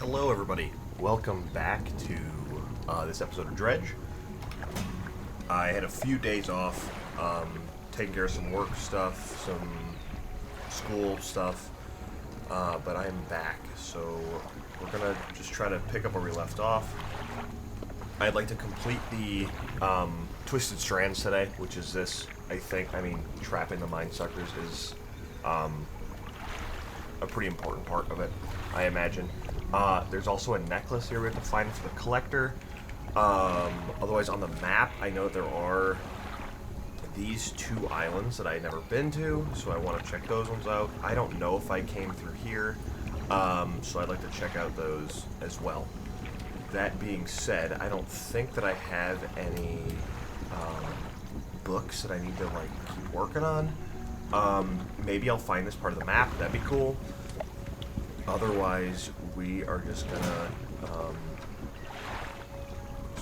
Hello, everybody. Welcome back to this episode of Dredge. I had a few days off, taking care of some work stuff, some school stuff, but I am back. So we're gonna just try to pick up where we left off. I'd like to complete the Twisted Strands today, which is this. Trapping the mine suckers is a pretty important part of it, I imagine. There's also a necklace here we have to find for the collector. Otherwise, on the map, I know there are these two islands that I've never been to, so I want to check those ones out. I don't know if I came through here, so I'd like to check out those as well. That being said, I don't think that I have any books that I need to keep working on. Maybe I'll find this part of the map. That'd be cool. Otherwise, we are just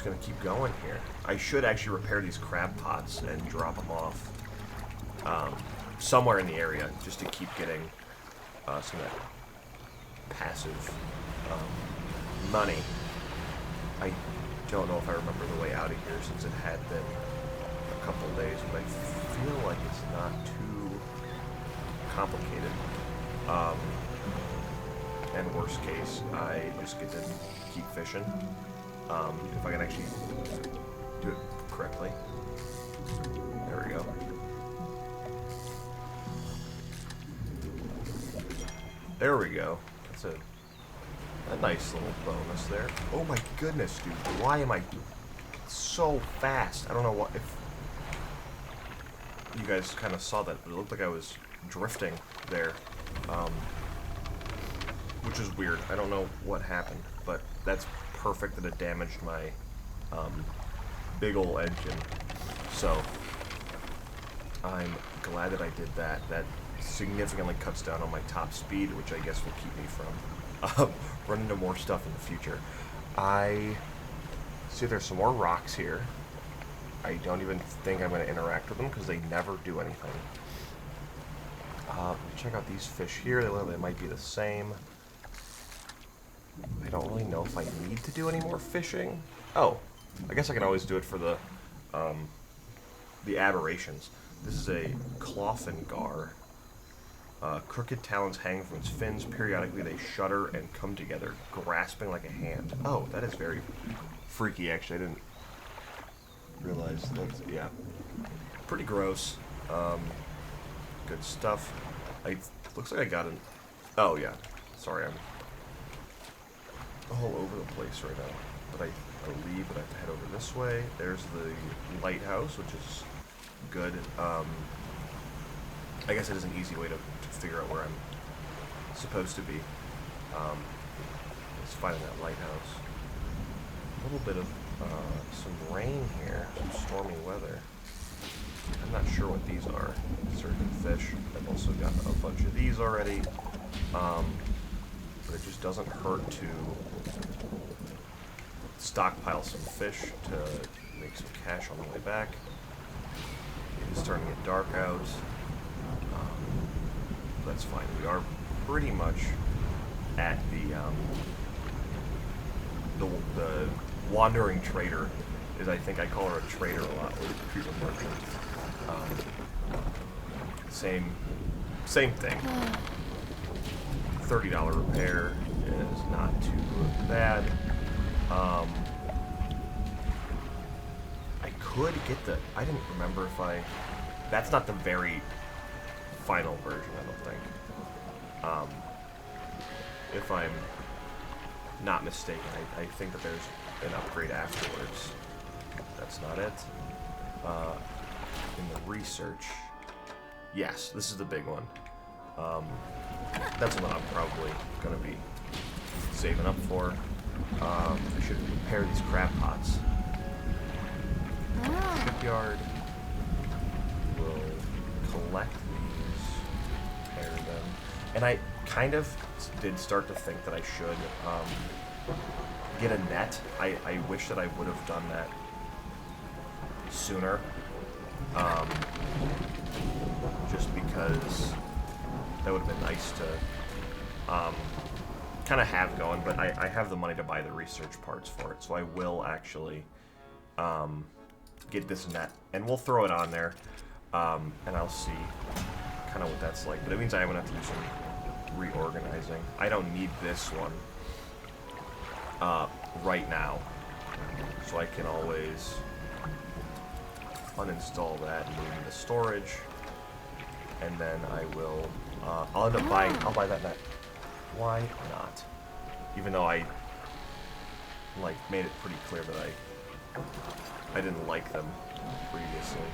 gonna keep going here. I should actually repair these crab pots and drop them off somewhere in the area, just to keep getting some of that passive money. I don't know if I remember the way out of here since it had been a couple days, but I feel like it's not too complicated. And worst case, I just get to keep fishing. If I can actually do it correctly. There we go. There we go. That's a nice little bonus there. Oh my goodness, dude. Why am I so fast? I don't know what if you guys kind of saw that, but it looked like I was drifting there. Which is weird. I don't know what happened, but that's perfect that it damaged my big ol' engine. So I'm glad that I did that. That significantly cuts down on my top speed, which I guess will keep me from running into more stuff in the future. I see there's some more rocks here. I don't even think I'm going to interact with them because they never do anything. Check out these fish here. They might be the same. I don't really know if I need to do any more fishing. Oh, I guess I can always do it for the aberrations. This is a clawfin gar. Crooked talons hang from its fins. Periodically they shudder and come together, grasping like a hand. Oh, that is very freaky, actually. I didn't realize that. Yeah. Pretty gross. Good stuff. Looks like I got an... Oh, yeah. Sorry, I'm all over the place right now. But I believe that I have to head over this way. There's the lighthouse, which is good. I guess it is an easy way to figure out where I'm supposed to be. Let's find that lighthouse. A little bit of some rain here, some stormy weather. I'm not sure what these are. Certain fish. I've also got a bunch of these already. But it just doesn't hurt to stockpile some fish to make some cash on the way back. It's starting to get dark out. That's fine. We are pretty much at the wandering trader. I think I call her a trader a lot, or a treatment merchant. Same thing. $30 repair is not too bad. I could get I didn't remember if that's not the very final version, I don't think. If I'm not mistaken, I think that there's an upgrade afterwards. That's not it. In the research. Yes, this is the big one. That's what I'm probably going to be saving up for. I should repair these crab pots. Shipyard. We'll collect these, repair them. And I kind of did start to think that I should get a net. I wish that I would have done that sooner. Just because that would have been nice to kind of have going, but I have the money to buy the research parts for it, so I will actually get this net, and we'll throw it on there, and I'll see kind of what that's like. But it means I'm gonna have to do some reorganizing. I don't need this one right now, so I can always uninstall that and move into storage, and then I will. I'll end up buying. I'll buy that net. Why not? Even though I like made it pretty clear that I didn't like them previously.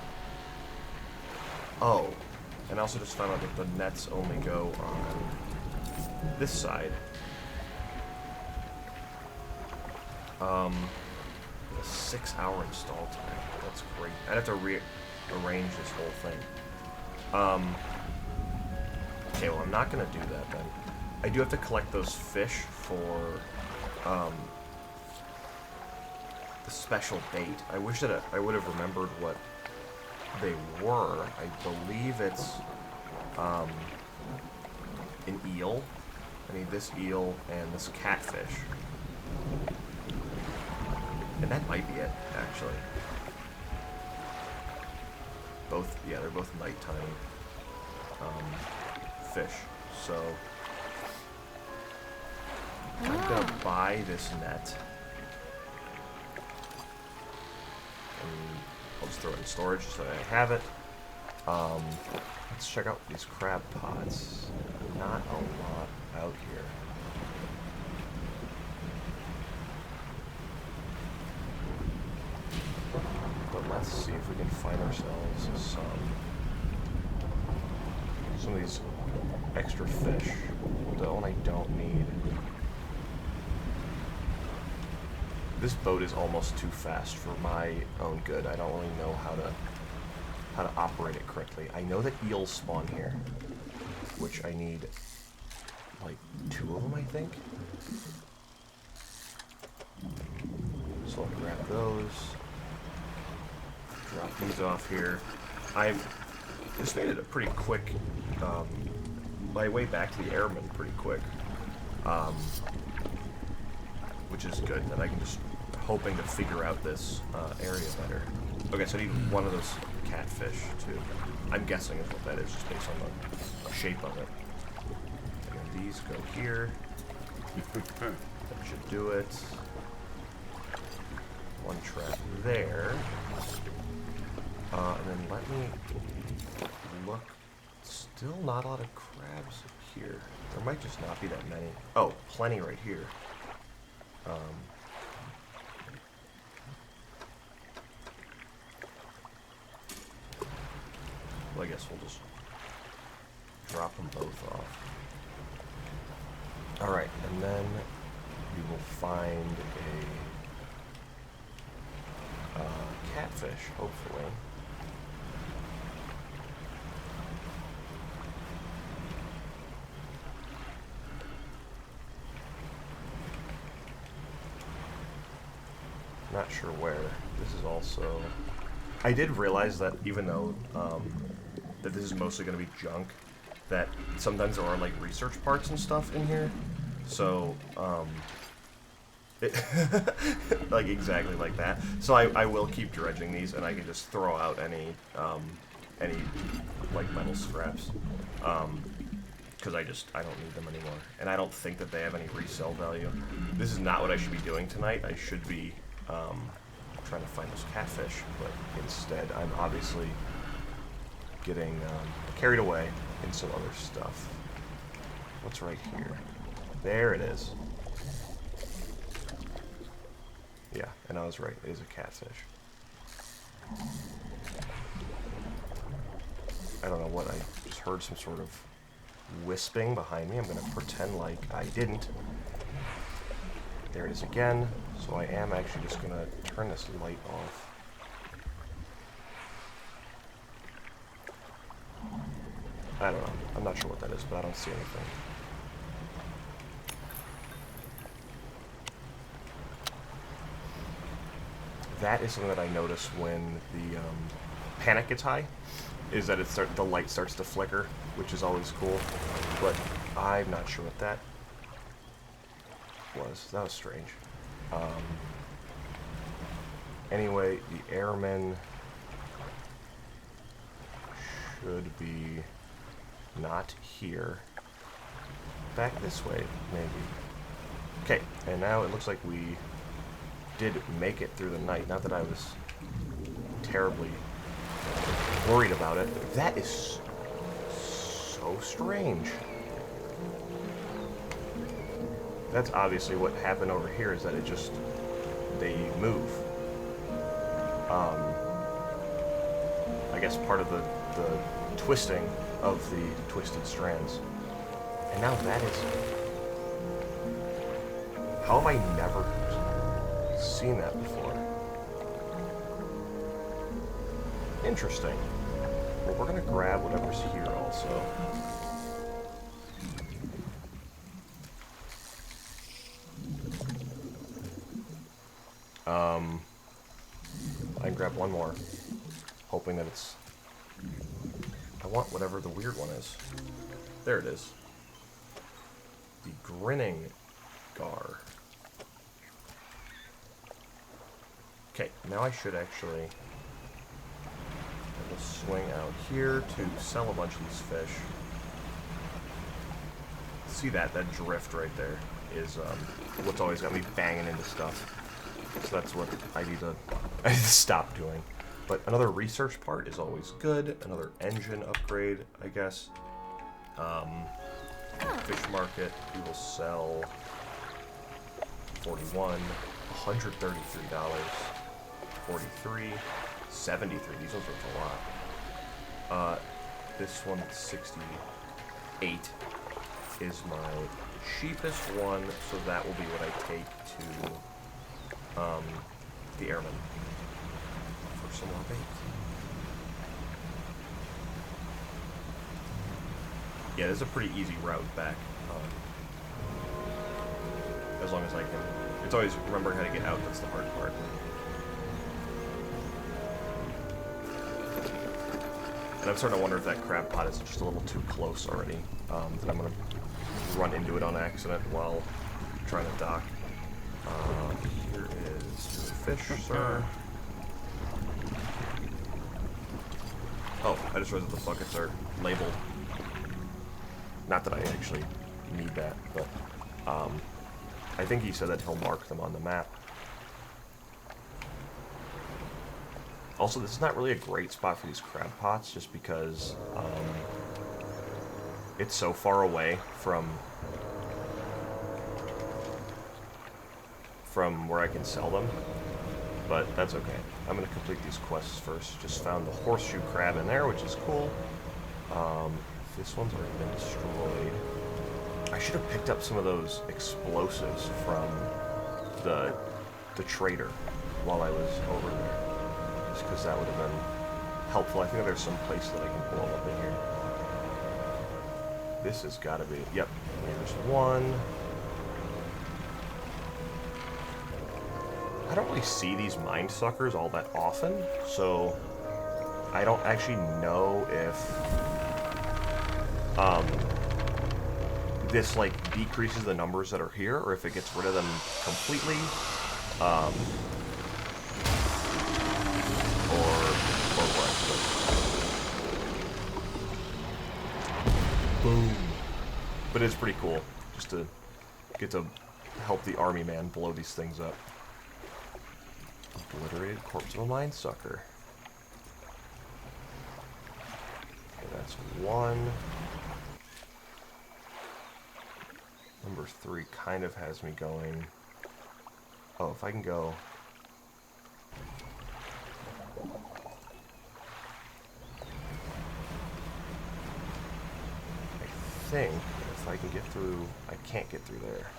Oh, and I also just found out that the nets only go on this side. A 6-hour install time. That's great. I'd have to rearrange this whole thing. Okay, well, I'm not gonna do that then. I do have to collect those fish for the special bait. I wish that I would have remembered what they were. I believe it's an eel. I need this eel and this catfish. And that might be it, actually. Both, yeah, they're both nighttime fish. So I'm gonna buy this net. And I'll just throw it in storage so that I have it. Let's check out these crab pots. Not a lot out here. But let's see if we can find ourselves some of these extra fish. The one I don't need. This boat is almost too fast for my own good. I don't really know how to operate it correctly. I know that eels spawn here, which I need like 2 of them, I think. So I'll grab those. Drop these off here. I've just made it a pretty quick, my way back to the airman pretty quick, which is good, that I can just, hoping to figure out this area better. Okay, so I need one of those catfish, too. I'm guessing is what that is, just based on the shape of it. And then these go here. That should do it. One trap there. And then let me look. Still not a lot of crabs here. There might just not be that many. Oh, plenty right here. Well, I guess we'll just drop them both off. Alright, and then we will find a catfish, hopefully. Not sure where. This is also... I did realize that even though that this is mostly going to be junk, that sometimes there are like research parts and stuff in here. So, like exactly like that. So I will keep dredging these, and I can just throw out any like metal scraps. Because I don't need them anymore. And I don't think that they have any resale value. This is not what I should be doing tonight. I should be trying to find those catfish, but instead I'm obviously getting carried away in some other stuff. What's right here? There it is. Yeah, and I was right. It is a catfish. I don't know what, I just heard some sort of wisping behind me. I'm going to pretend like I didn't. There it is again. So I am actually just going to turn this light off. I don't know. I'm not sure what that is, but I don't see anything. That is something that I notice when the panic gets high, is that the light starts to flicker, which is always cool, but I'm not sure what that was. That was strange. Anyway, the airmen should be not here. Back this way, maybe. Okay, and now it looks like we did make it through the night. Not that I was terribly worried about it. That is so strange. That's obviously what happened over here, is that it just, they move. I guess part of the twisting of the Twisted Strands. And now that is... How have I never seen that before? Interesting. Well, we're gonna grab whatever's here also. I can grab one more, hoping that it's... I want whatever the weird one is. There it is. The Grinning Gar. Okay, now I should actually... I will swing out here to sell a bunch of these fish. See that drift right there is what's always got me banging into stuff. So that's what I need to stop doing. But another research part is always good. Another engine upgrade, I guess. Fish market, we will sell 41, $133, 43, 73. These ones are a lot. This one, 68, is my cheapest one, so that will be what I take to the airman for some more bait. Yeah, this is a pretty easy route back. As long as I can. It's always remembering how to get out that's the hard part. And I'm starting to wonder if that crab pot is just a little too close already. That I'm going to run into it on accident while trying to dock. Here is your fish, sir. Oh, I just realized that the buckets are labeled. Not that I actually need that, but I think he said that he'll mark them on the map. Also, this is not really a great spot for these crab pots, just because it's so far away from where I can sell them, but that's okay. I'm going to complete these quests first. Just found the horseshoe crab in there, which is cool. This one's already been destroyed. I should have picked up some of those explosives from the trader while I was over there, just because that would have been helpful. I think there's some place that I can blow up in here. This has got to be... Yep, there's one. I don't really see these mind suckers all that often, so I don't actually know if this like decreases the numbers that are here, or if it gets rid of them completely, or what. Boom. But it's pretty cool just to get to help the army man blow these things up. Obliterated corpse of a mind sucker. Okay, that's one. Number 3 kind of has me going. Oh, if I can go. I think if I can get through, I can't get through there.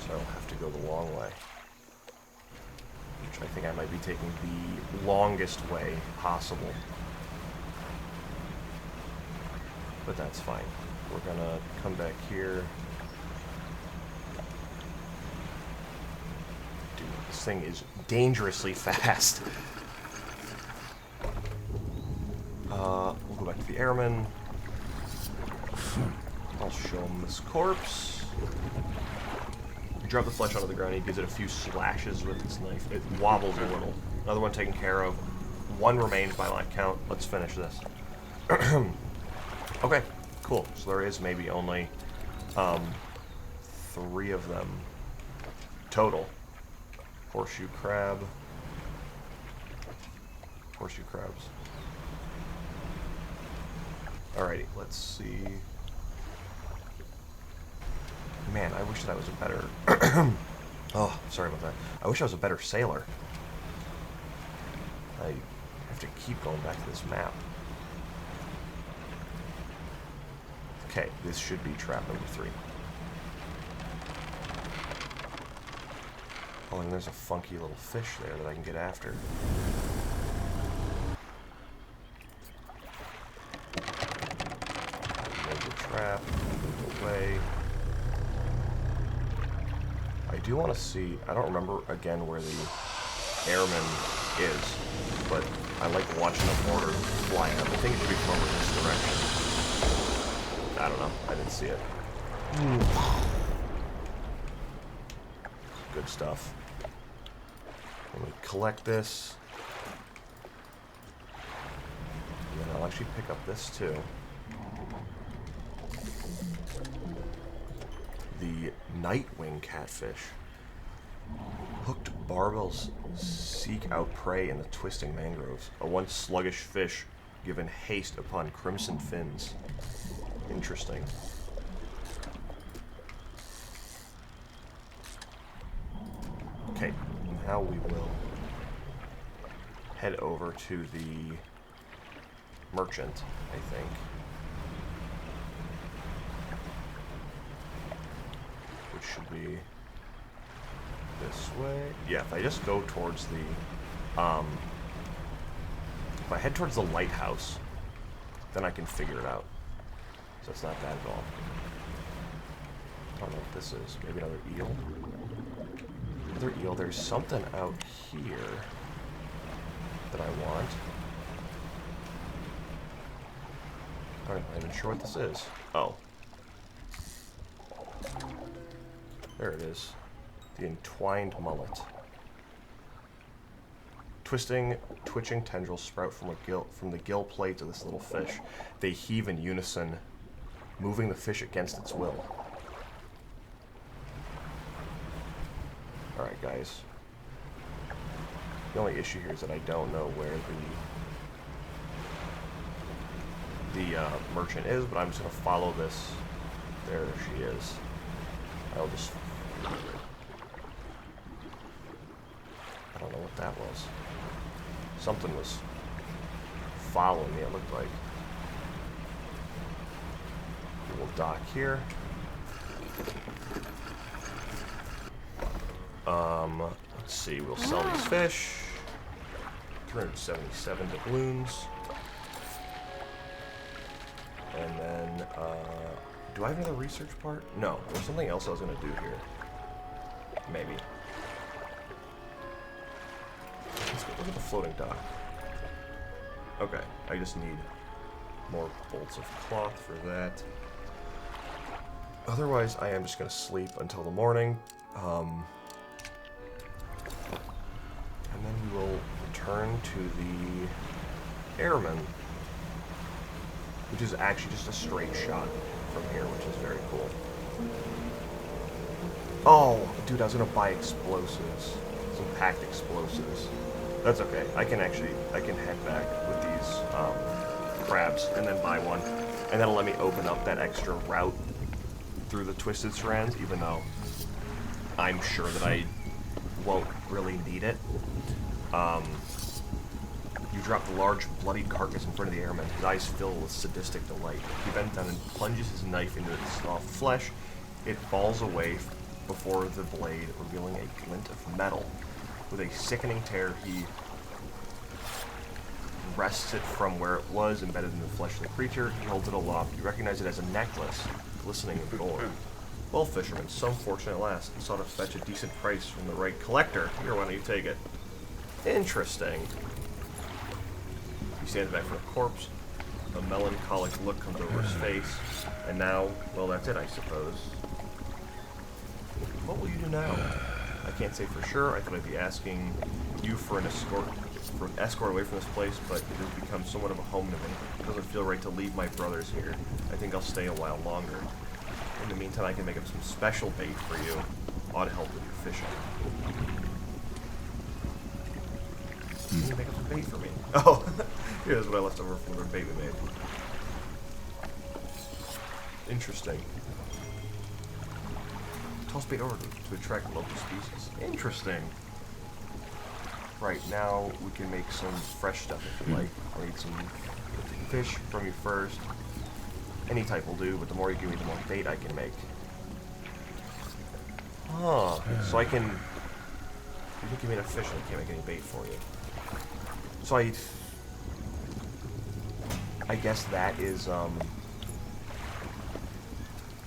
So I'll have to go the long way. Which I think I might be taking the longest way possible. But that's fine. We're gonna come back here. Dude, this thing is dangerously fast. We'll go back to the airman. I'll show him this corpse. Drop the flesh onto the ground. He gives it a few slashes with his knife. It wobbles a little. Another one taken care of. One remains by my count. Let's finish this. Okay, cool. So there is maybe only 3 of them total. Horseshoe crab. Horseshoe crabs. Alrighty, let's see. Man, I wish that I was a better... oh, sorry about that. I wish I was a better sailor. I have to keep going back to this map. Okay, this should be trap number 3. Oh, and there's a funky little fish there that I can get after. Move the trap, move away. I do want to see, I don't remember again where the airman is, but I like watching the border fly up. I think it should be from over this direction. I don't know, I didn't see it. Good stuff. Let me collect this. And then I'll actually pick up this too. The nightwing catfish. Hooked barbels seek out prey in the twisting mangroves. A once sluggish fish given haste upon crimson fins. Interesting. Okay, now we will head over to the merchant, I think. Which should be this way. Yeah, if I just go towards the, if I head towards the lighthouse, then I can figure it out. So it's not bad at all. I don't know what this is. Maybe another eel? Another eel. There's something out here that I want. I'm not even sure what this is. Oh. There it is. The entwined mullet. Twitching tendrils sprout from the gill plates of this little fish. They heave in unison, moving the fish against its will. Alright, guys. The only issue here is that I don't know where the merchant is, but I'm just going to follow this. There she is. I'll just... I don't know what that was. Something was following me, it looked like. We'll dock here. Let's see, we'll sell these fish. 377 doubloons. And then, do I have another research part? No, there's something else I was going to do here. Maybe. Let's go look at the floating dock. Okay, I just need more bolts of cloth for that. Otherwise, I am just going to sleep until the morning. And then we will return to the airman, which is actually just a straight shot from here, which is very cool. Oh, dude, I was going to buy explosives. Some packed explosives. That's okay. I can head back with these crabs and then buy one. And that'll let me open up that extra route through the Twisted Strands, even though I'm sure that I won't really need it. You drop the large, bloodied carcass in front of the airman, his eyes fill with sadistic delight. He bends down and plunges his knife into its soft flesh. It falls away before the blade, revealing a glint of metal. With a sickening tear, he wrests it from where it was, embedded in the flesh of the creature. He holds it aloft. You recognize it as a necklace, glistening in gold. Well, fisherman, some fortune at last. You sought to fetch a decent price from the right collector. Here, why don't you take it? Interesting. He stands back from the corpse. A melancholic look comes over his face, and now, well, that's it, I suppose. What will you do now? I can't say for sure. I thought I'd be asking you for an escort away from this place, but it has become somewhat of a home to me. It doesn't feel right to leave my brothers here. I think I'll stay a while longer. In the meantime, I can make up some special bait for you. Ought to help with your fishing. Can you make up some bait for me? Oh, here's what I left over from the bait we made. Interesting. Toss bait over to attract local species. Interesting. Right, now we can make some fresh stuff if you like. I need some fish from you first. Any type will do, but the more you give me, the more bait I can make. Oh, so I can... You can give me enough fish and I can't make any bait for you. So I guess that is,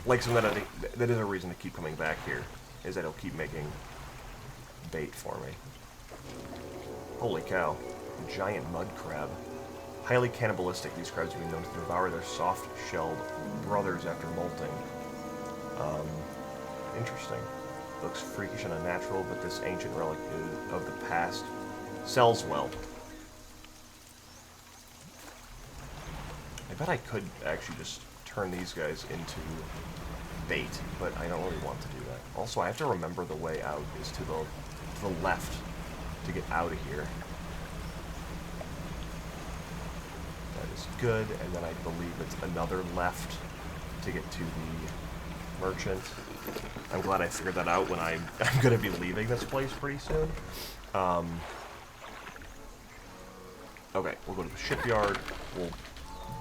like something that I think, that is a reason to keep coming back here, is that it'll keep making bait for me. Holy cow. A giant mud crab. Highly cannibalistic, these crabs have been known to devour their soft-shelled brothers after molting. Interesting. Looks freakish and unnatural, but this ancient relic of the past sells well. I bet I could actually just turn these guys into bait, but I don't really want to do that. Also, I have to remember the way out is to the left to get out of here. That is good, and then I believe it's another left to get to the merchant. I'm glad I figured that out when I'm going to be leaving this place pretty soon. Okay, we'll go to the shipyard. We'll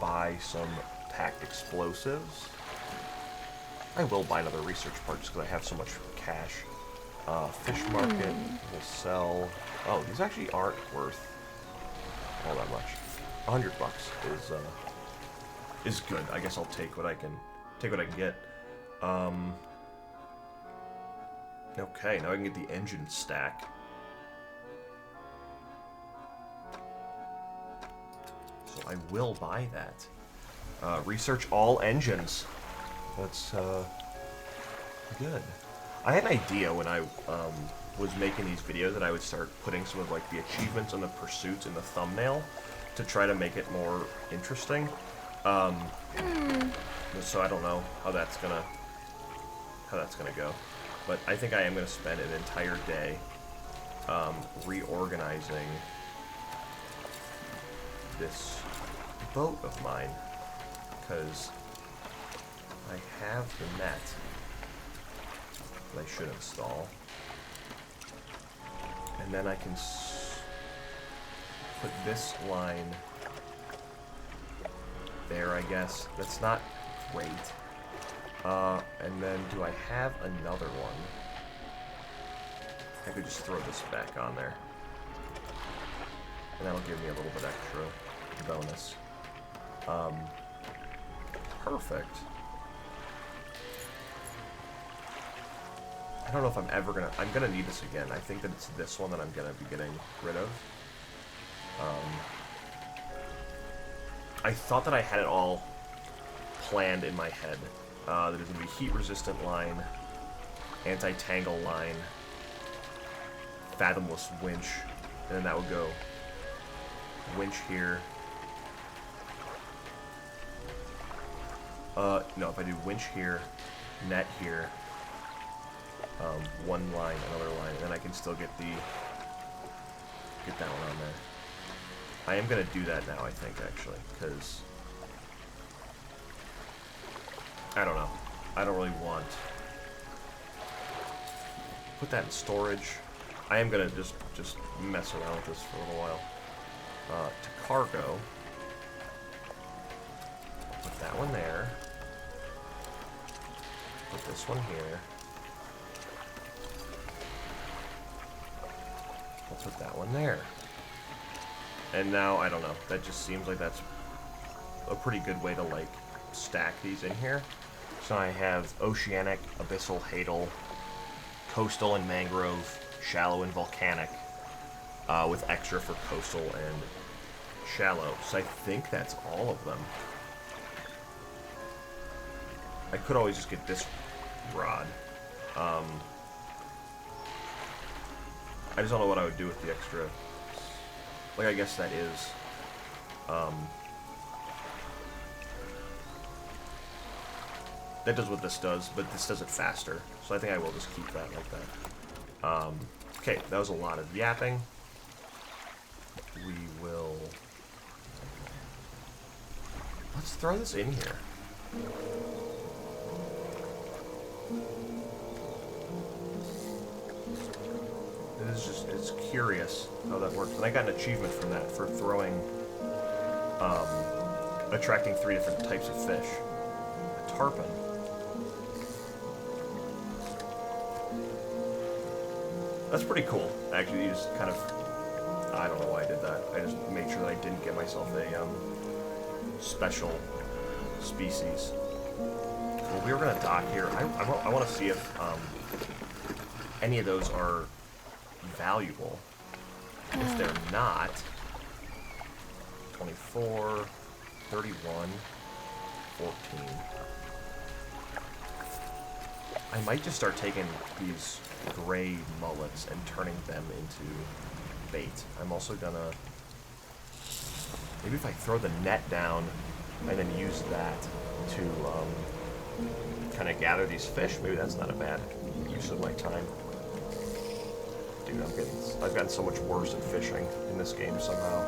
buy some packed explosives. I will buy another research part just because I have so much cash. Fish market, we'll sell... Oh, these actually aren't worth all that much. $100 is good. I guess I'll take what I can get. Okay, now I can get the engine stack. So I will buy that. Research all engines. That's good. I had an idea when I was making these videos that I would start putting some of like the achievements and the pursuits in the thumbnail to try to make it more interesting. So I don't know how that's gonna go, but I think I am gonna spend an entire day reorganizing this boat of mine, because I have the net that I should install, and then I can put this line there, I guess. That's not great. And then do I have another one? I could just throw this back on there, and that'll give me a little bit extra bonus. Perfect. I don't know if I'm gonna need this again. I think that it's this one that I'm gonna be getting rid of. I thought that I had it all planned in my head. There's gonna be heat-resistant line, anti-tangle line, fathomless winch, and then that would go winch here. No, if I do winch here, net here, one line, another line, and then I can still get that one on there. I am gonna do that now, I think, actually, because I don't know. I don't really want put that in storage. I am gonna just mess around with this for a little while. To cargo, I'll put that one there. Put this one here. I'll put that one there. And now, I don't know, that just seems like that's a pretty good way to, like, stack these in here. So I have oceanic, abyssal, hadal, coastal and mangrove, shallow and volcanic, with extra for coastal and shallow. So I think that's all of them. I could always just get this rod. I just don't know what I would do with the extra. Like, I guess that is. That does what this does, but this does it faster. So I think I will just keep that like that. Okay, that was a lot of yapping. We will... Let's throw this in here. It is just, it's curious how that works. And I got an achievement from that for throwing, attracting 3 different types of fish. A tarpon. That's pretty cool. Actually, you just kind of, I don't know why I did that. I just made sure that I didn't get myself a, special species. Well, we were going to dock here. I want to see if, any of those are valuable. If they're not, 24, 31, 14. I might just start taking these gray mullets and turning them into bait. I'm also gonna, maybe if I throw the net down and then use that to kind of gather these fish, maybe that's not a bad use of my time. Dude, I've gotten so much worse at fishing in this game somehow.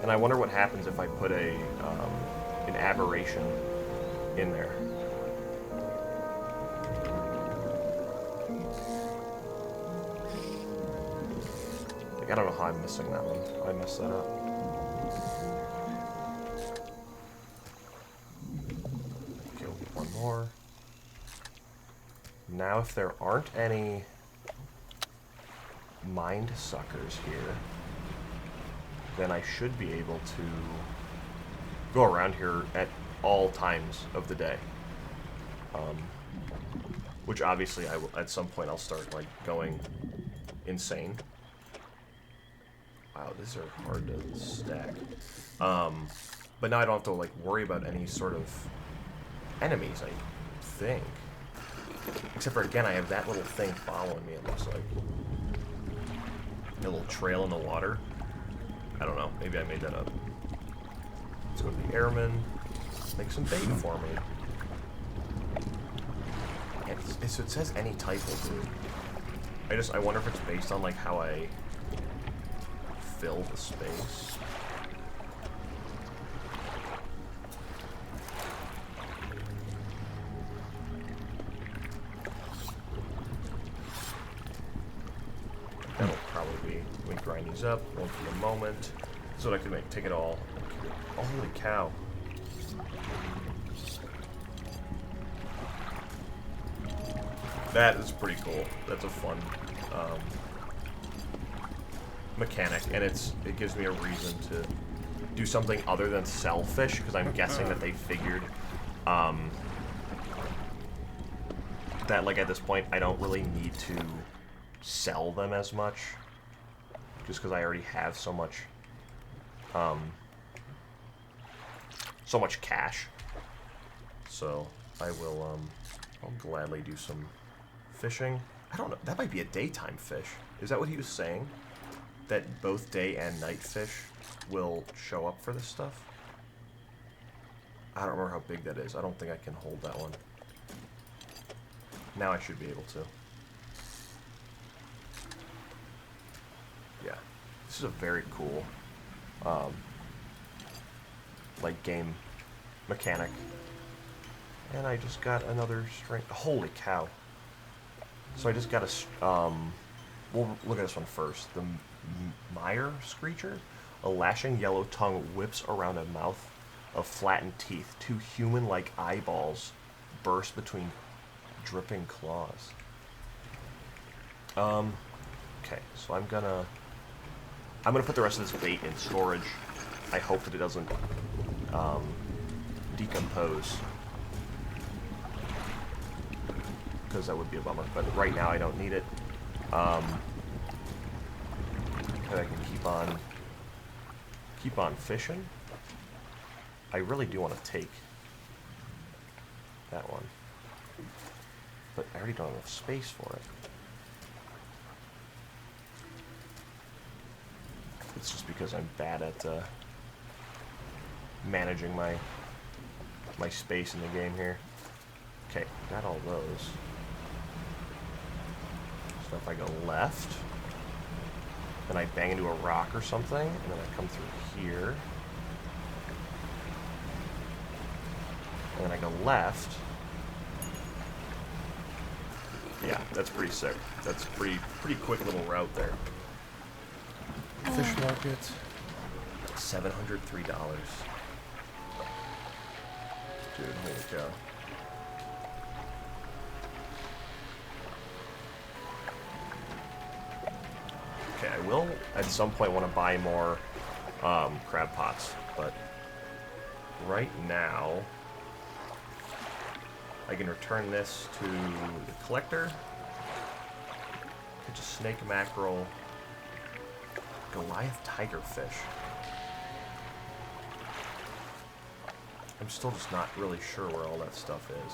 And I wonder what happens if I put an aberration in there. Like, I don't know how I'm missing that one. I messed that up. Okay, one more. Now, if there aren't any mind suckers here, then I should be able to go around here at all times of the day. Which obviously I will, at some point I'll start like going insane. Wow, these are hard to stack. But now I don't have to like worry about any sort of enemies, I think. Except for, again, I have that little thing following me, it looks like. A little trail in the water. I don't know. Maybe I made that up. Let's go to the airman. Make some bait for me. And so it says any type will do. I wonder if it's based on, like, how I fill the space. That'll probably be, let me grind these up, one for the moment, so that I can take it all. Oh, holy cow. That is pretty cool. That's a fun mechanic, and it gives me a reason to do something other than sell fish, because I'm guessing that they figured that, like, at this point, I don't really need to sell them as much, just because I already have so much cash. So I will I'll gladly do some fishing. I don't know, that might be a daytime fish. Is that what he was saying? That both day and night fish will show up for this stuff? I don't remember how big that is. I don't think I can hold that one. Now I should be able to. Yeah, this is a very cool, like, game mechanic. And I just got another string. Holy cow! So I just got a. We'll look at this one first. The Mire Screecher, a lashing yellow tongue whips around a mouth of flattened teeth. 2 human-like eyeballs burst between dripping claws. Okay, so I'm gonna put the rest of this bait in storage. I hope that it doesn't decompose, because that would be a bummer. But right now I don't need it. that I can keep on fishing. I really do want to take that one, but I already don't have enough space for it. It's just because I'm bad at managing my space in the game here. Okay, got all those. So if I go left, then I bang into a rock or something, and then I come through here. And then I go left. Yeah, that's pretty sick. That's pretty quick little route there. Fish market, $703. Dude, holy cow. Okay, I will at some point want to buy more crab pots, but right now I can return this to the collector, catch a snake mackerel, Goliath tigerfish. I'm still just not really sure where all that stuff is.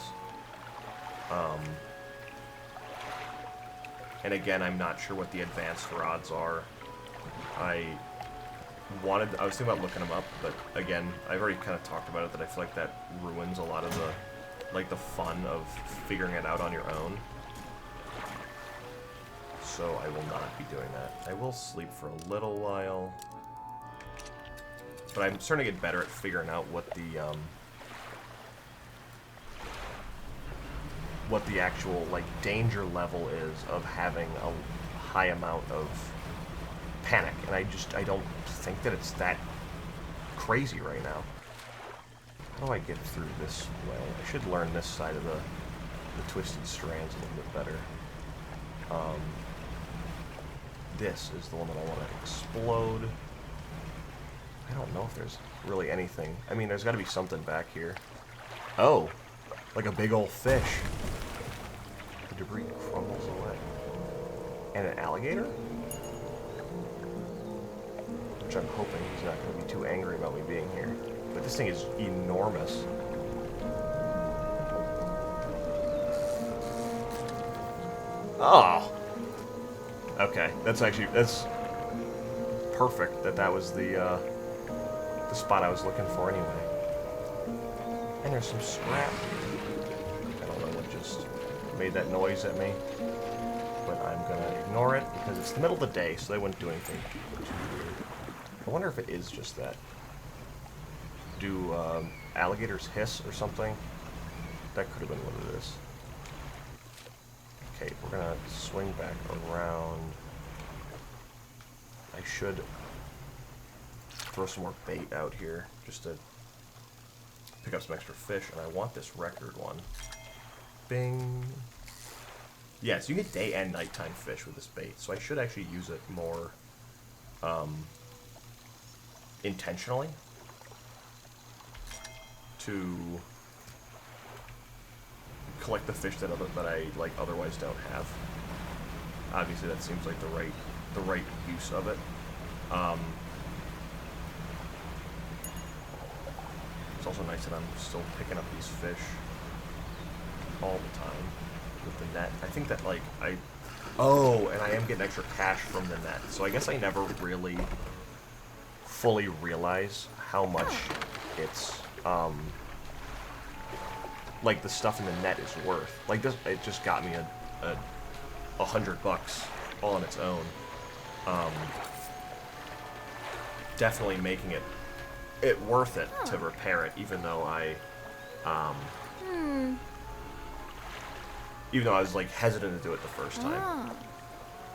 And again, I'm not sure what the advanced rods are. I was thinking about looking them up, but again, I've already kind of talked about it, that I feel like that ruins a lot of the fun of figuring it out on your own. So I will not be doing that. I will sleep for a little while, but I'm starting to get better at figuring out what the actual like danger level is of having a high amount of panic, and I don't think that it's that crazy right now. How do I get through this way? I should learn this side of the Twisted Strands a little bit better. This is the one that I want to explode. I don't know if there's really anything. I mean, there's got to be something back here. Oh, like a big old fish. The debris crumbles away. And an alligator? Which I'm hoping he's not going to be too angry about me being here. But this thing is enormous. Oh! Okay, that's perfect that was the spot I was looking for anyway. And there's some scrap. I don't know what just made that noise at me, but I'm gonna ignore it because it's the middle of the day, so they wouldn't do anything too weird. I wonder if it is just that. Do alligators hiss or something? That could have been what it is. Okay, we're gonna swing back around. I should throw some more bait out here just to pick up some extra fish, and I want this record one. Bing. Yeah, so you get day and nighttime fish with this bait, so I should actually use it more intentionally to collect the fish that I like otherwise don't have. Obviously, that seems like the right use of it. It's also nice that I'm still picking up these fish all the time with the net. I think that and I am getting extra cash from the net. So I guess I never really fully realize how much it's like the stuff in the net is worth. Like this, it just got me $100 all on its own. Definitely making it worth it to repair it, even though I was like hesitant to do it the first time.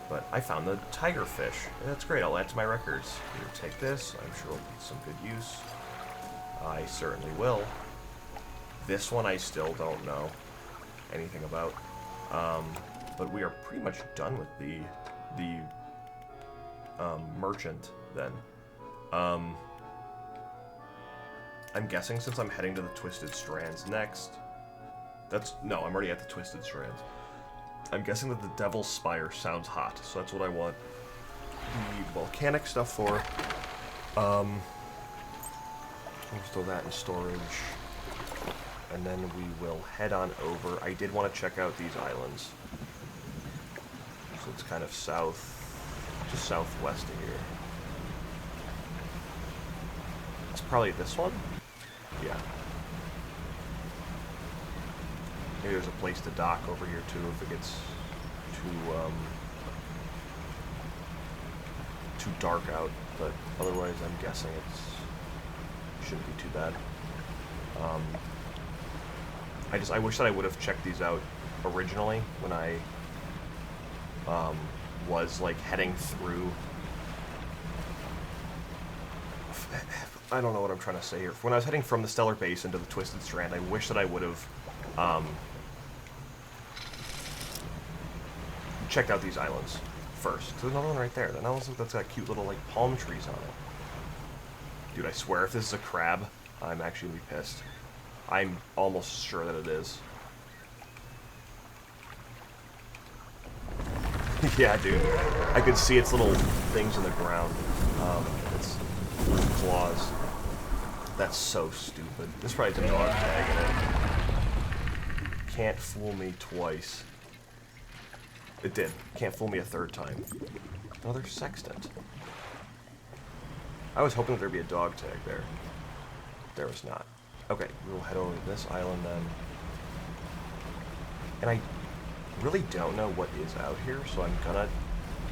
But I found the tigerfish. That's great. I'll add to my records. Here, take this. I'm sure it'll be some good use. I certainly will. This one I still don't know anything about. But we are pretty much done with the merchant then. I'm guessing since I'm heading to the Twisted Strands next. No, I'm already at the Twisted Strands. I'm guessing that the Devil's Spire sounds hot, so that's what I want. the volcanic stuff for. We'll throw that in storage. And then we will head on over. I did want to check out these islands. So it's kind of just southwest of here. It's probably this one? Yeah. Maybe there's a place to dock over here too if it gets too dark out, but otherwise I'm guessing it shouldn't be too bad. I wish that I would have checked these out originally when I was like heading through. I don't know what I'm trying to say here. When I was heading from the Stellar Base into the Twisted Strand, I wish that I would have checked out these islands first. There's another one right there. That one that's got cute little like palm trees on it. Dude, I swear if this is a crab, I'm actually gonna be pissed. I'm almost sure that it is. Yeah, dude. I could see its little things in the ground. Its claws. That's so stupid. This probably has a dog tag in it. Can't fool me twice. It did. Can't fool me a third time. Another sextant. I was hoping that there'd be a dog tag there. There was not. Okay, we'll head over to this island then. And I really don't know what is out here, so I'm gonna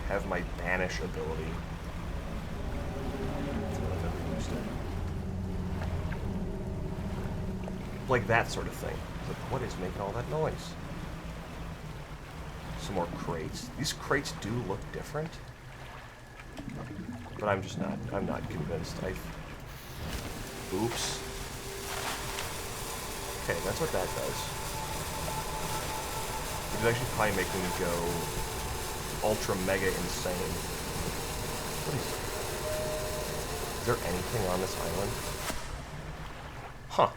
have my banish ability. Like that sort of thing. Like, what is making all that noise? Some more crates. These crates do look different. But I'm not convinced. Oops. Okay, that's what that does. It's actually probably making me go ultra mega insane. What is there anything on this island? Huh.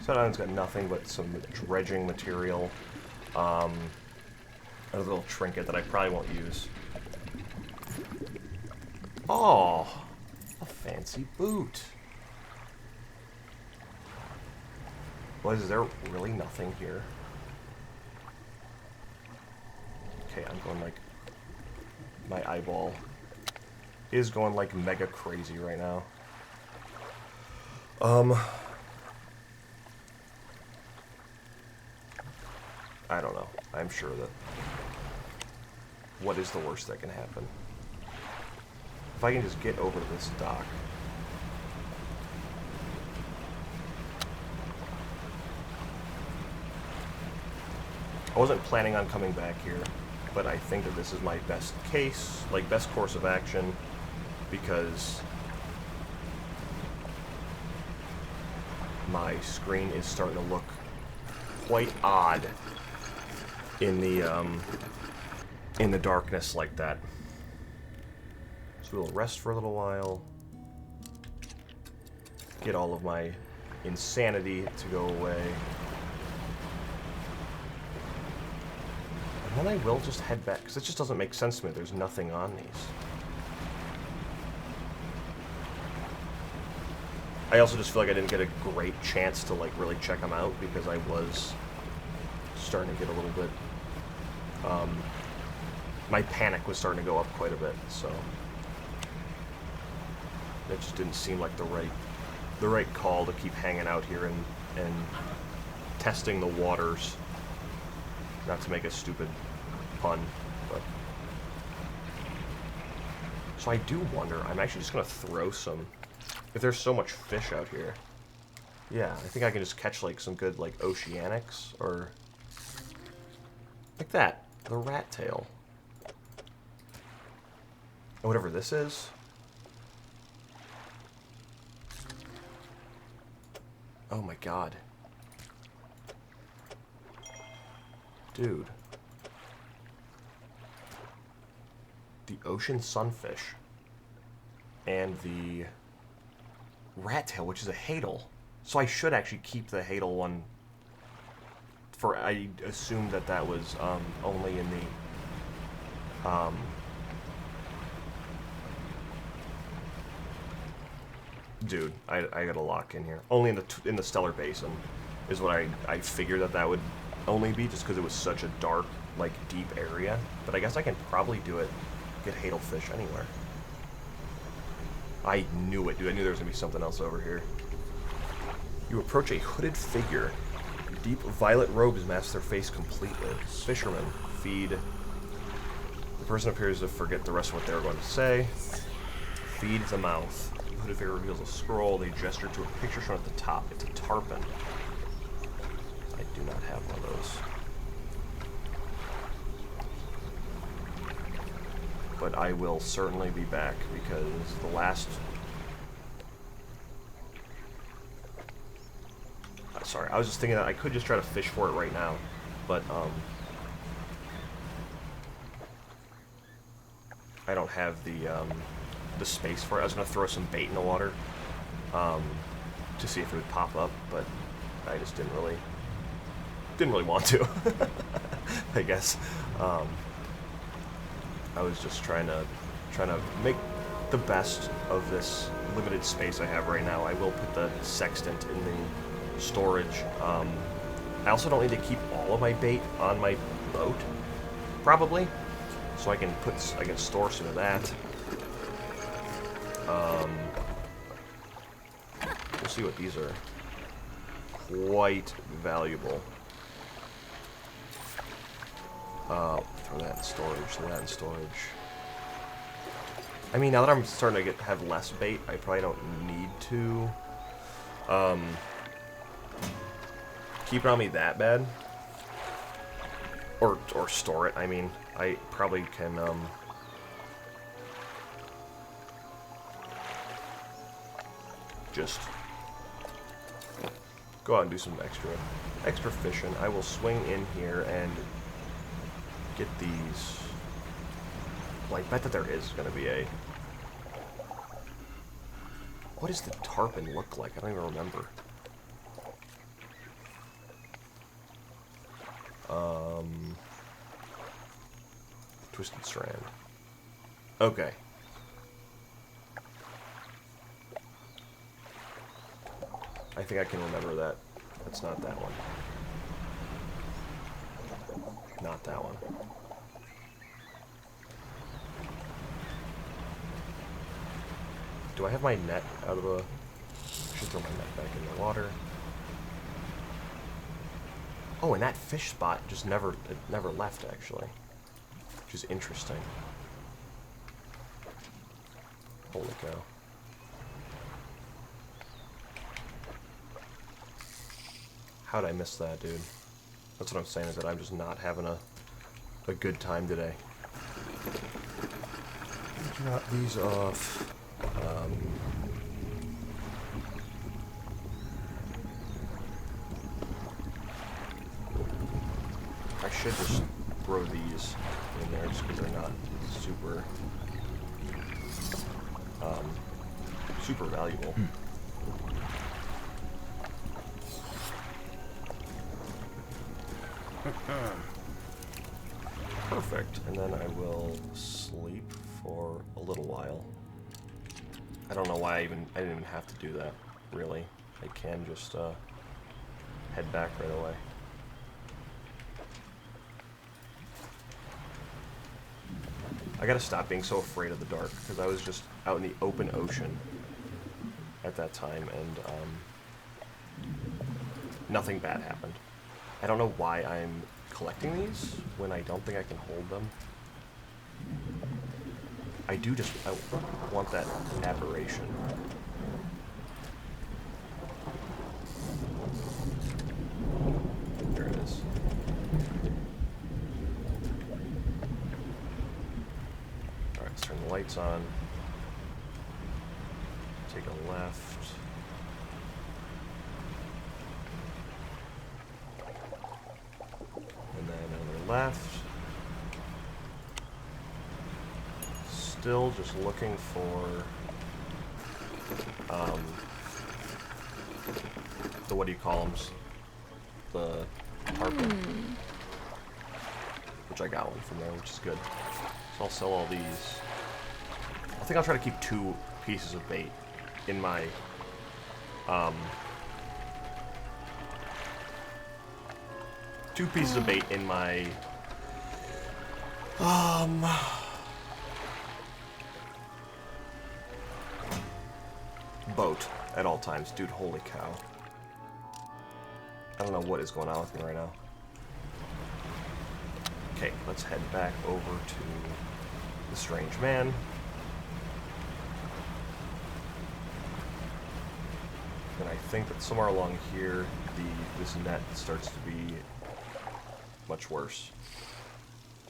So that island's got nothing but some dredging material. A little trinket that I probably won't use. Oh, a fancy boot. Well, is there really nothing here? Okay, I'm going like... My eyeball is going like mega crazy right now. I don't know. I'm sure that... What is the worst that can happen? If I can just get over to this dock. I wasn't planning on coming back here, but I think that this is my best case, like best course of action, because my screen is starting to look quite odd in the darkness like that. So we'll rest for a little while, get all of my insanity to go away, and then I will just head back, because it just doesn't make sense to me. There's nothing on these. I also just feel like I didn't get a great chance to like really check them out, because I was starting to get a little bit, my panic was starting to go up quite a bit, so it just didn't seem like the right call to keep hanging out here and testing the waters. Not to make a stupid pun, but... So I do wonder, I'm actually just going to throw some... If there's so much fish out here... Yeah, I think I can just catch, like, some good, like, oceanics, or... Like that. The rat tail. And whatever this is... Oh my god. Dude. The ocean sunfish. And the rat tail, which is a hadal. So I should actually keep the hadal one I assumed that was only in the dude, I gotta lock in here. Only in the Stellar Basin is what I figured that would only be, just because it was such a dark, like, deep area. But I guess I can probably do it, get Hadelfish anywhere. I knew it, dude. I knew there was gonna be something else over here. You approach a hooded figure. Deep violet robes mask their face completely. Fisherman, feed. The person appears to forget the rest of what they were going to say. Feed the mouth. The hooded figure reveals a scroll. They gesture to a picture shown at the top. It's a tarpon. I do not have one of those. But I will certainly be back, because the last... Sorry, I was just thinking that I could just try to fish for it right now, but I don't have the space for it. I was gonna throw some bait in the water to see if it would pop up, but I just didn't really want to. I guess I was just trying to make the best of this limited space I have right now. I will put the sextant in the storage. I also don't need to keep all of my bait on my boat, probably, so I can store some of that. We'll see what these are. Quite valuable. Throw that in storage. I mean, now that I'm starting to have less bait, I probably don't need to keep it on me that bad, or store it. I mean, I probably can just go out and do some extra fishing. I will swing in here and get these. Well, I bet that there is going to be a... What does the tarpon look like? I don't even remember. Twisted Strand. Okay. I think I can remember that. That's not that one. Not that one. Do I have my net out of the... I should throw my net back in the water. Oh, and that fish spot just never left, actually. Which is interesting. Holy cow. How'd I miss that, dude? That's what I'm saying, is that I'm just not having a good time today. Drop these off. I should just throw these in there just because they're not super valuable. Perfect. And then I will sleep for a little while. I don't know why I didn't even have to do that, really. I can just head back right away. I gotta stop being so afraid of the dark, because I was just out in the open ocean at that time, and nothing bad happened. I don't know why I'm collecting these when I don't think I can hold them. I want that aberration. There it is. Alright, let's turn the lights on. Take a left. And then another left. Still just looking for the, what do you call them? tarpon. Which I got one from there, which is good. So I'll sell all these. I think I'll try to keep 2 pieces of bait in my, 2 pieces of bait in my, boat at all times. Dude, holy cow. I don't know what is going on with me right now. Okay, let's head back over to the strange man. And I think that somewhere along here, this net starts to be much worse.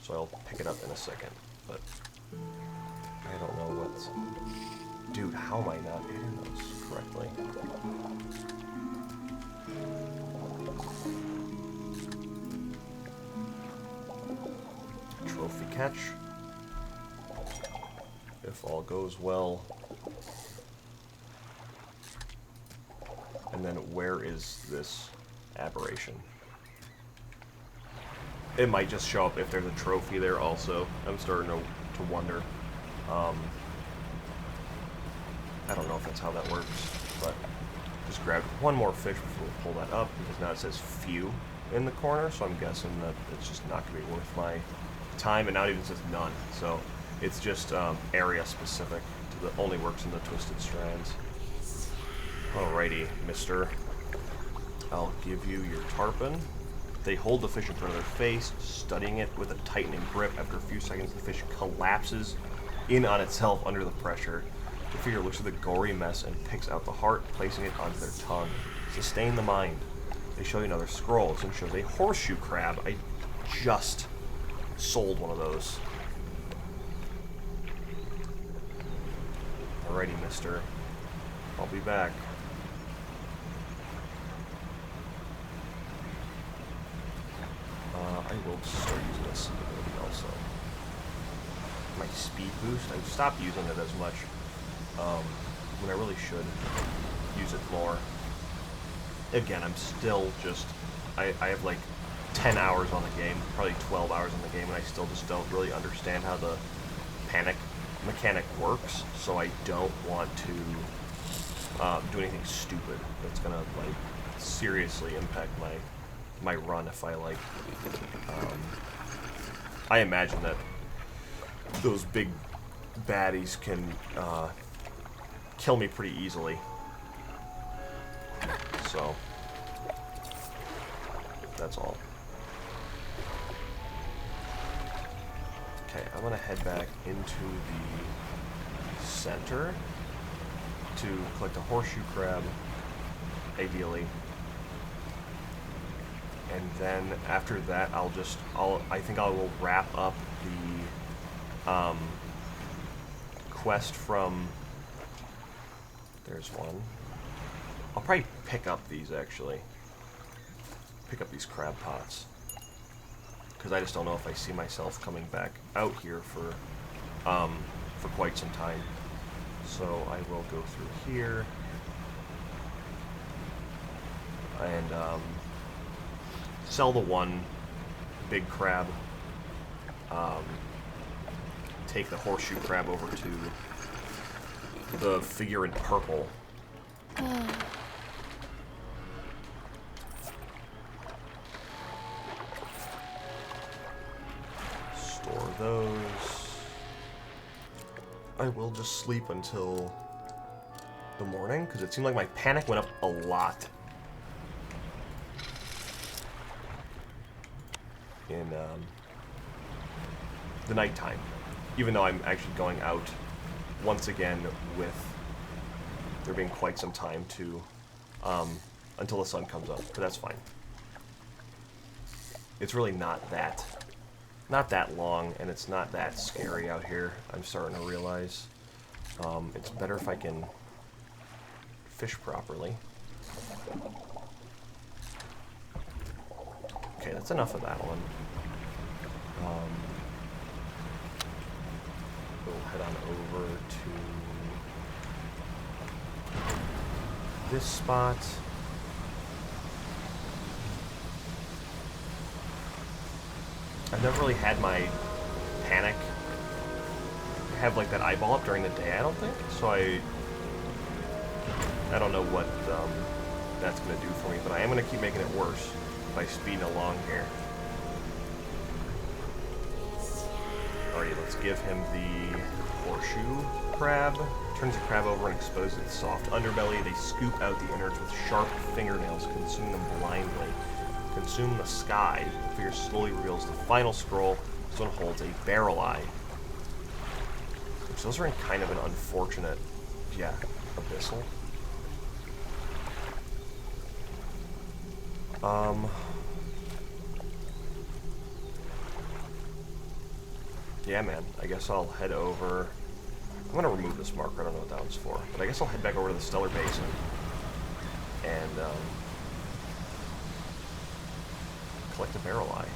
So I'll pick it up in a second, but I don't know what's... Dude, how am I not hitting those correctly? Trophy catch. If all goes well. And then where is this aberration? It might just show up if there's a trophy there also. I'm starting to wonder. I don't know if that's how that works, but just grabbed one more fish before we pull that up, because now it says few in the corner, so I'm guessing that it's just not going to be worth my time, and now it even says none, so it's just area specific. Only works in the Twisted Strands. Alrighty, mister. I'll give you your tarpon. They hold the fish in front of their face, studying it with a tightening grip. After a few seconds, the fish collapses in on itself under the pressure. The figure looks at the gory mess and picks out the heart, placing it onto their tongue. Sustain the mind. They show you another scroll. This one shows a horseshoe crab. I just sold one of those. Alrighty, mister. I'll be back. I will start using this ability also. My speed boost, I've stopped using it as much when I really should use it more. Again, I'm still just, I have like 10 hours on the game, probably 12 hours on the game, and I still just don't really understand how the panic mechanic works, so I don't want to do anything stupid that's gonna like seriously impact my run if I like. I imagine that those big baddies can kill me pretty easily. So that's all. Okay, I'm gonna head back into the center to collect a horseshoe crab, ideally. And then after that, I think I will wrap up the quest from. There's one. I'll probably pick up these actually. Pick up these crab pots, because I just don't know if I see myself coming back out here for quite some time. So I will go through here and sell the one big crab. Take the horseshoe crab over to the figure in purple. Store those. I will just sleep until the morning, because it seemed like my panic went up a lot in the nighttime, even though I'm actually going out once again with there being quite some time to until the sun comes up, but that's fine. It's really not that long, and it's not that scary out here. I'm starting to realize it's better if I can fish properly. Okay, that's enough of that one. We'll head on over to this spot. I've never really had my panic have like that eyeball up during the day, I don't think. So I don't know what that's going to do for me, but I am going to keep making it worse by speeding along here. Alright, let's give him the horseshoe crab. Turns the crab over and exposes its soft underbelly. They scoop out the innards with sharp fingernails, consuming them blindly. Consume the sky. The figure slowly reveals the final scroll. This one holds a barrel eye. Which those are in kind of an unfortunate, yeah, abyssal. Yeah, man. I guess I'll head over. I'm gonna remove this marker. I don't know what that one's for, but I guess I'll head back over to the Stellar Basin and collect a barrel eye.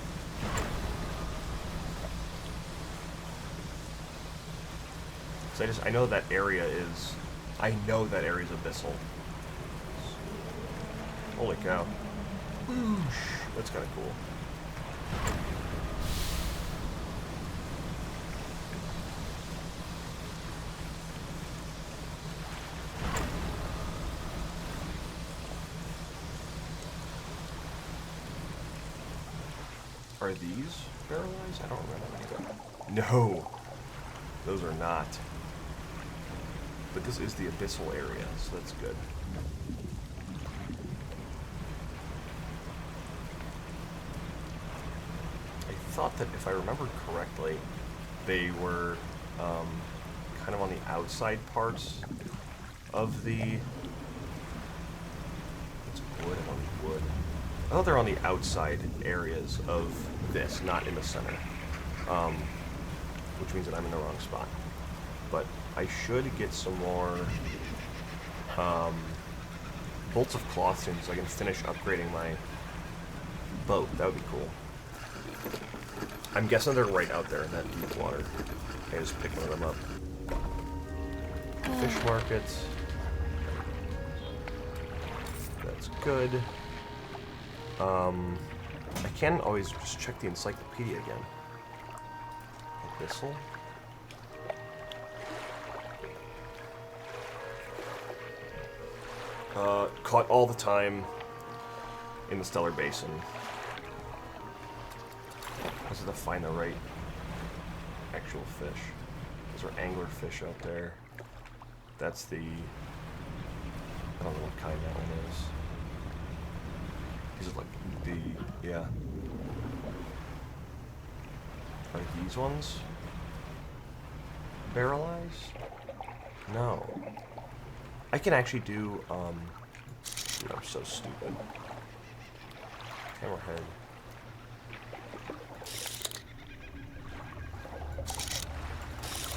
So I know that area is. I know that area is abyssal. Holy cow! Whoosh! That's kind of cool. Are these barrel eyes? I don't remember. No, those are not. But this is the abyssal area, so that's good. I thought that if I remembered correctly, they were kind of on the outside parts of the... It's wood, I don't need wood. I thought they're on the outside areas of this, not in the center. Which means that I'm in the wrong spot. But I should get some more bolts of cloth soon so I can finish upgrading my boat. That would be cool. I'm guessing they're right out there in that deep water. I just pick one of them up. Fish market. That's good. I can always just check the encyclopedia again. Abyssal. Caught all the time in the Stellar Basin. I just have to find the right actual fish. Those are angler fish out there. That's the... I don't know what kind that one is. These are like the... yeah. Are these ones barrel eyes? No. I can actually do, dude, I'm so stupid. Hammerhead.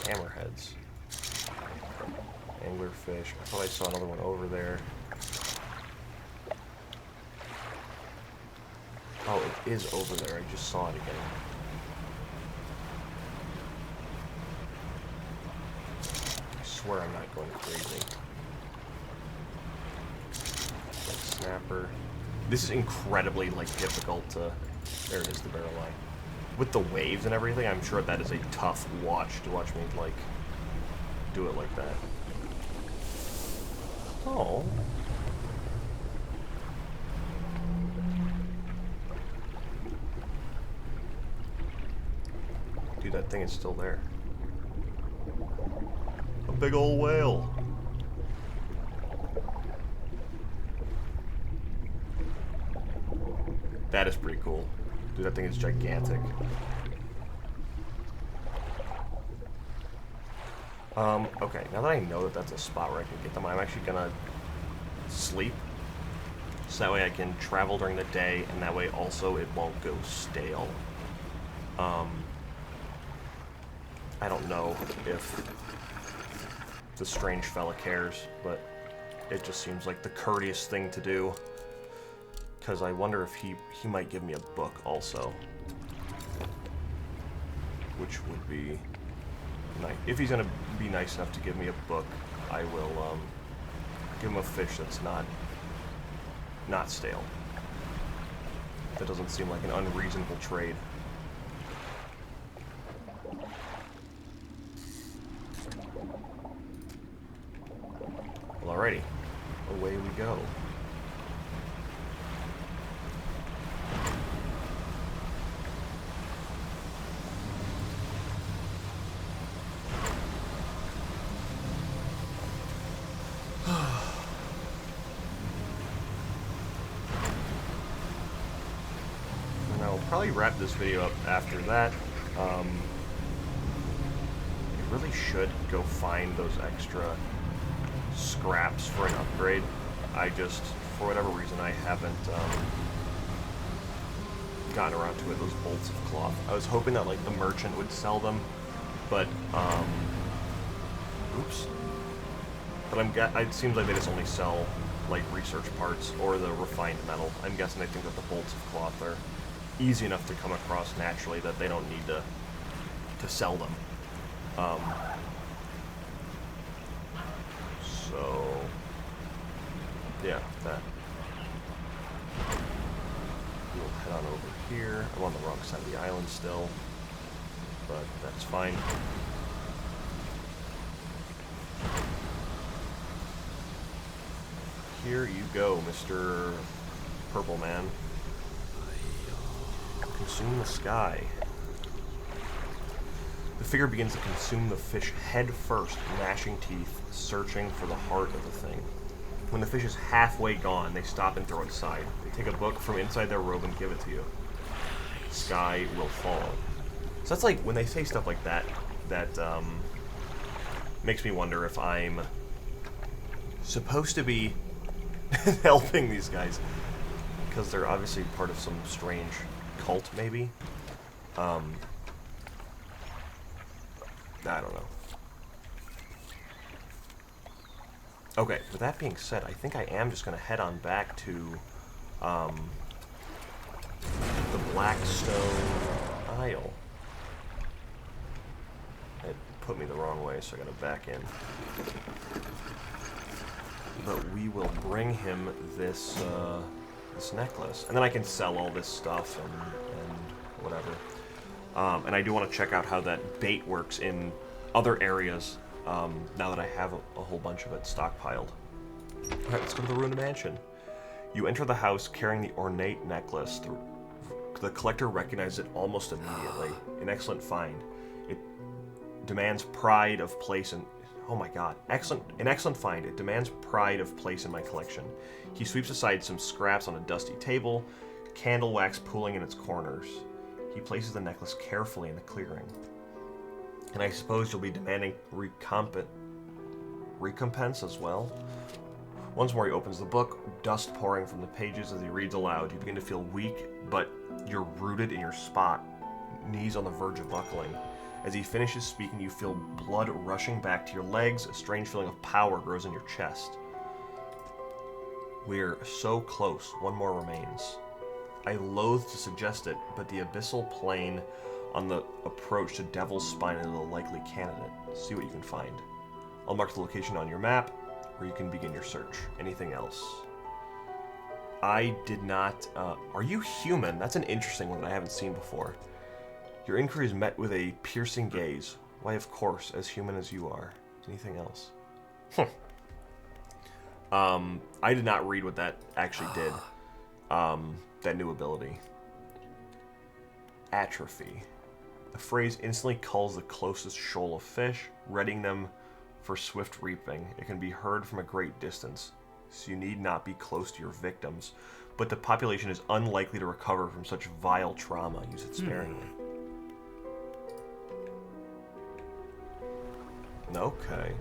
Hammerheads. Anglerfish. I thought I saw another one over there. Oh, it is over there. I just saw it again. I swear I'm not going crazy. Snapper. This is incredibly, like, difficult to... There it is, the barrel eye. With the waves and everything, I'm sure that is a tough watch to watch me, like, do it like that. Oh. Dude, that thing is still there. A big old whale. That is pretty cool. Dude, that thing is gigantic. Okay, now that I know that that's a spot where I can get them, I'm actually gonna sleep. So that way I can travel during the day, and that way also it won't go stale. I don't know if the strange fella cares, but it just seems like the courteous thing to do. Because I wonder if he might give me a book also. Which would be nice. If he's going to be nice enough to give me a book, I will give him a fish that's not stale. That doesn't seem like an unreasonable trade. Alrighty, away we go. And I'll probably wrap this video up after that. I really should go find those extra scraps for an upgrade. I just, for whatever reason, I haven't gotten around to it, those bolts of cloth. I was hoping that, like, the merchant would sell them, but, oops. But it seems like they just only sell, like, research parts or the refined metal. I'm guessing they think that the bolts of cloth are easy enough to come across naturally that they don't need to sell them. So, yeah, that. We'll head on over here. I'm on the wrong side of the island still, but that's fine. Here you go, Mr. Purple Man. Consume the sky. The figure begins to consume the fish head first, gnashing teeth, searching for the heart of the thing. When the fish is halfway gone, they stop and throw it aside. They take a book from inside their robe and give it to you. Sky will fall. So that's like, when they say stuff like that, that makes me wonder if I'm supposed to be helping these guys. Because they're obviously part of some strange cult, maybe. I don't know. Okay, with that being said, I think I am just going to head on back to the Blackstone Isle. It put me the wrong way, so I got to back in. But we will bring him this this necklace, and then I can sell all this stuff and whatever. And I do want to check out how that bait works in other areas, now that I have a whole bunch of it stockpiled. Alright, let's go to the ruined mansion. You enter the house carrying the ornate necklace. The collector recognizes it almost immediately. An excellent find. It demands pride of place in... Oh my god. An excellent find. It demands pride of place in my collection. He sweeps aside some scraps on a dusty table, candle wax pooling in its corners. He places the necklace carefully in the clearing. And I suppose you'll be demanding recompense as well? Once more he opens the book, dust pouring from the pages as he reads aloud. You begin to feel weak, but you're rooted in your spot, knees on the verge of buckling. As he finishes speaking, you feel blood rushing back to your legs. A strange feeling of power grows in your chest. We're so close. One more remains. I loathe to suggest it, but the abyssal plane on the approach to Devil's Spine is a likely candidate. See what you can find. I'll mark the location on your map, where you can begin your search. Anything else? I did not... are you human? That's an interesting one that I haven't seen before. Your inquiry is met with a piercing gaze. Why, of course, as human as you are. Anything else? I did not read what that actually did. That new ability. Atrophy. The phrase instantly culls the closest shoal of fish, readying them for swift reaping. It can be heard from a great distance, so you need not be close to your victims, but the population is unlikely to recover from such vile trauma. Use it sparingly. Okay.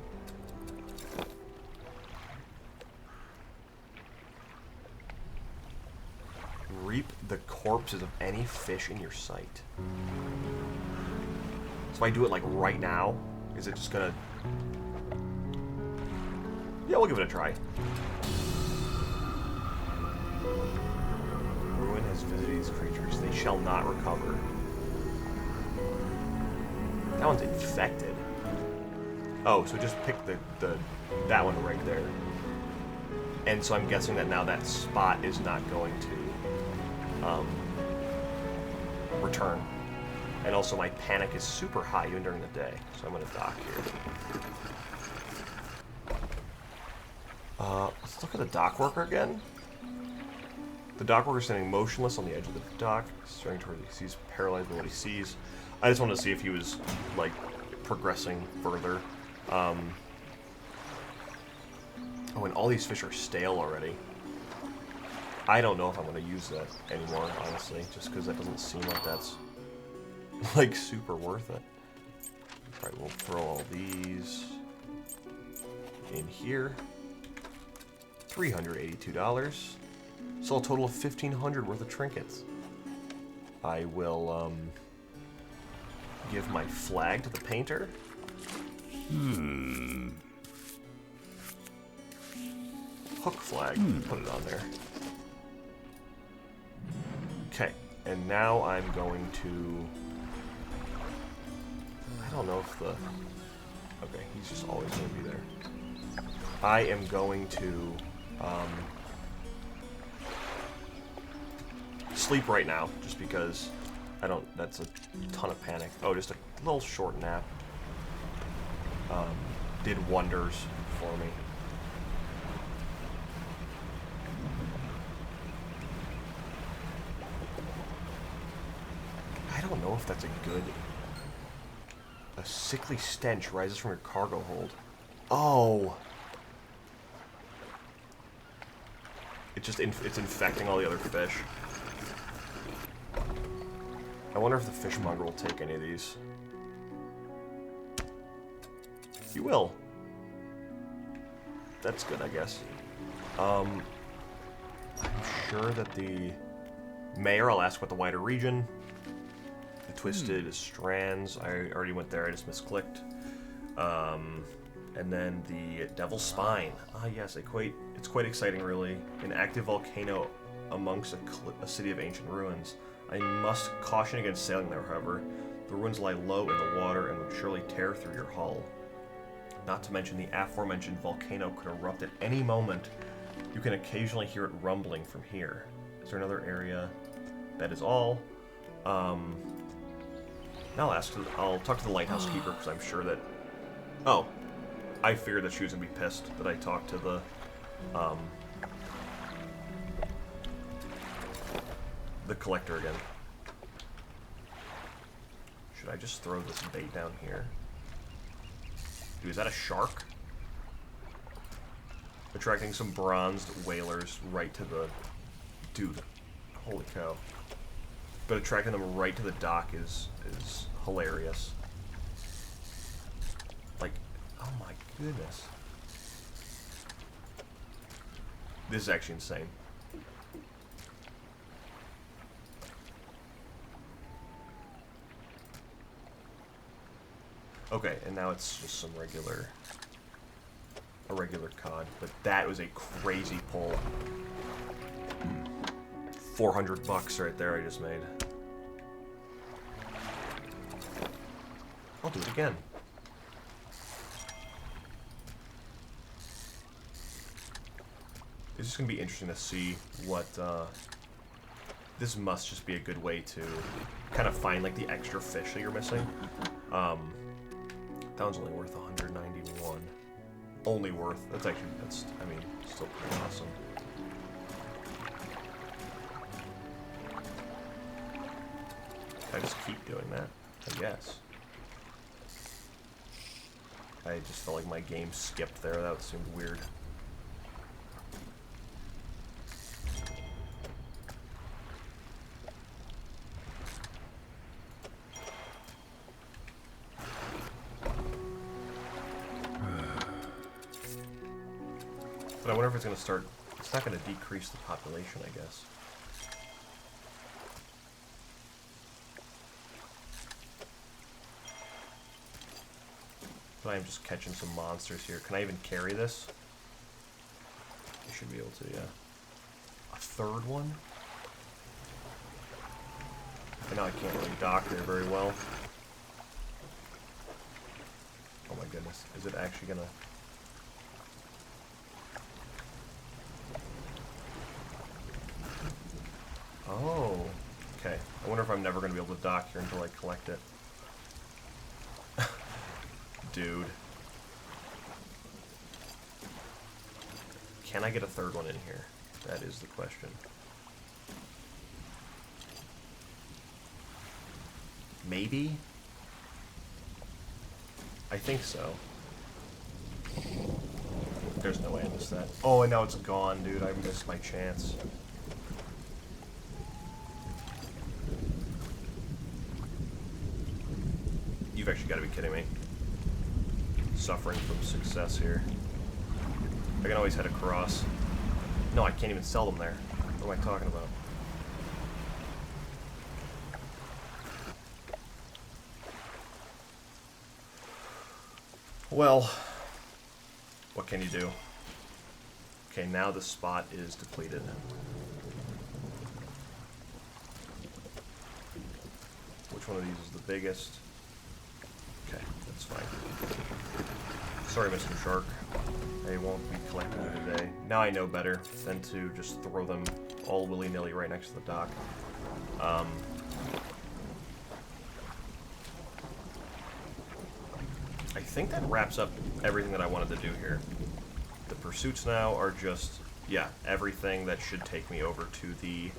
Reap the corpses of any fish in your sight. So if I do it like right now, is it just gonna... Yeah, we'll give it a try. Ruin has visited these creatures. They shall not recover. That one's infected. Oh, so just pick that one right there. And so I'm guessing that now that spot is not going to return. And also my panic is super high even during the day, so I'm going to dock here. Let's look at the dock worker again. The dock worker is standing motionless on the edge of the dock, staring toward the seas, paralyzed by what he sees. I just wanted to see if he was, like, progressing further. Oh, and all these fish are stale already. I don't know if I'm going to use that anymore, honestly, just because that doesn't seem like that's, like, super worth it. Alright, we'll throw all these in here. $382. So a total of $1,500 worth of trinkets. I will, give my flag to the painter. Hook flag. Put it on there. Okay, and now I'm going to... I don't know if the... Okay, he's just always going to be there. I am going to sleep right now, just because I don't... That's a ton of panic. Oh, just a little short nap. Did wonders for me. I don't know if that's a good... A sickly stench rises from your cargo hold. Oh! It's infecting all the other fish. I wonder if the fishmonger will take any of these. You will. That's good, I guess. I'm sure that the mayor, I'll ask about the wider region. The Twisted Strands, I already went there, I just misclicked. And then the Devil's Spine. Ah, yes, it's quite exciting, really. An active volcano amongst a city of ancient ruins. I must caution against sailing there, however. The ruins lie low in the water and would surely tear through your hull. Not to mention the aforementioned volcano could erupt at any moment. You can occasionally hear it rumbling from here. Is there another area? That is all. Now I'll talk to the lighthouse keeper, because I'm sure that... Oh. I figured that she was going to be pissed that I talked to the collector again. Should I just throw this bait down here? Dude, is that a shark? Attracting some bronzed whalers right to the... Dude, holy cow. But attracting them right to the dock is hilarious. Like, oh my goodness. This is actually insane. Okay, and now it's just some a regular cod, but that was a crazy pull. $400 right there I just made. I'll do it again. It's just going to be interesting to see what, this must just be a good way to kind of find, like, the extra fish that you're missing. That one's only worth 191. Only worth. That's, I mean, still pretty awesome. Can I just keep doing that? I guess. I just felt like my game skipped there. That seemed weird. But I wonder if it's going to start... It's not going to decrease the population, I guess. But I'm just catching some monsters here. Can I even carry this? I should be able to, yeah. A third one? And now I can't really dock there very well. Oh my goodness. Is it actually going to... Oh, okay. I wonder if I'm never going to be able to dock here until I collect it. Dude. can I get a third one in here? That is the question. Maybe? I think so. There's no way I missed that. Oh, and now it's gone, dude. I missed my chance. You've actually got to be kidding me. Suffering from success here. I can always head across. No, I can't even sell them there. What am I talking about? Well, what can you do? Okay, now the spot is depleted. Which one of these is the biggest? Okay, that's fine. Sorry, Mr. Shark. They won't be collecting them today. Now I know better than to just throw them all willy-nilly right next to the dock. I think that wraps up everything that I wanted to do here. The pursuits now are just, yeah, everything that should take me over to the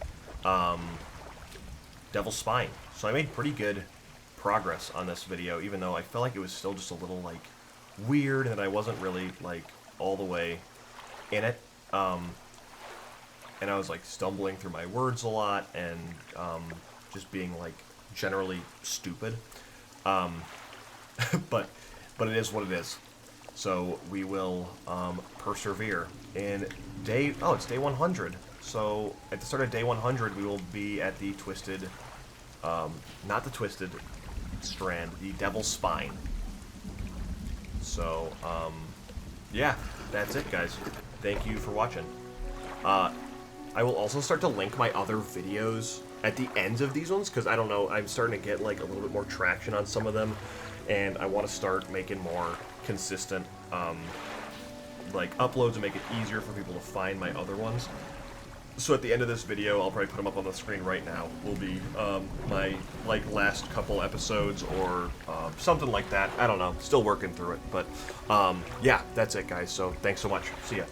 Devil's Spine. So I made pretty good progress on this video, even though I felt like it was still just a little, like, weird, and I wasn't really, like, all the way in it. And I was, like, stumbling through my words a lot, and just being, like, generally stupid. But it is what it is. So we will persevere. In day... Oh, it's day 100. So at the start of day 100, we will be at the Twisted... not the Twisted Strand, the Devil's Spine. So, yeah, that's it, guys. Thank you for watching. I will also start to link my other videos at the ends of these ones, because I don't know, I'm starting to get, like, a little bit more traction on some of them, and I want to start making more consistent, like, uploads and make it easier for people to find my other ones. So at the end of this video, I'll probably put them up on the screen right now, will be my, like, last couple episodes or something like that. I don't know. Still working through it. But, yeah, that's it, guys. So thanks so much. See ya.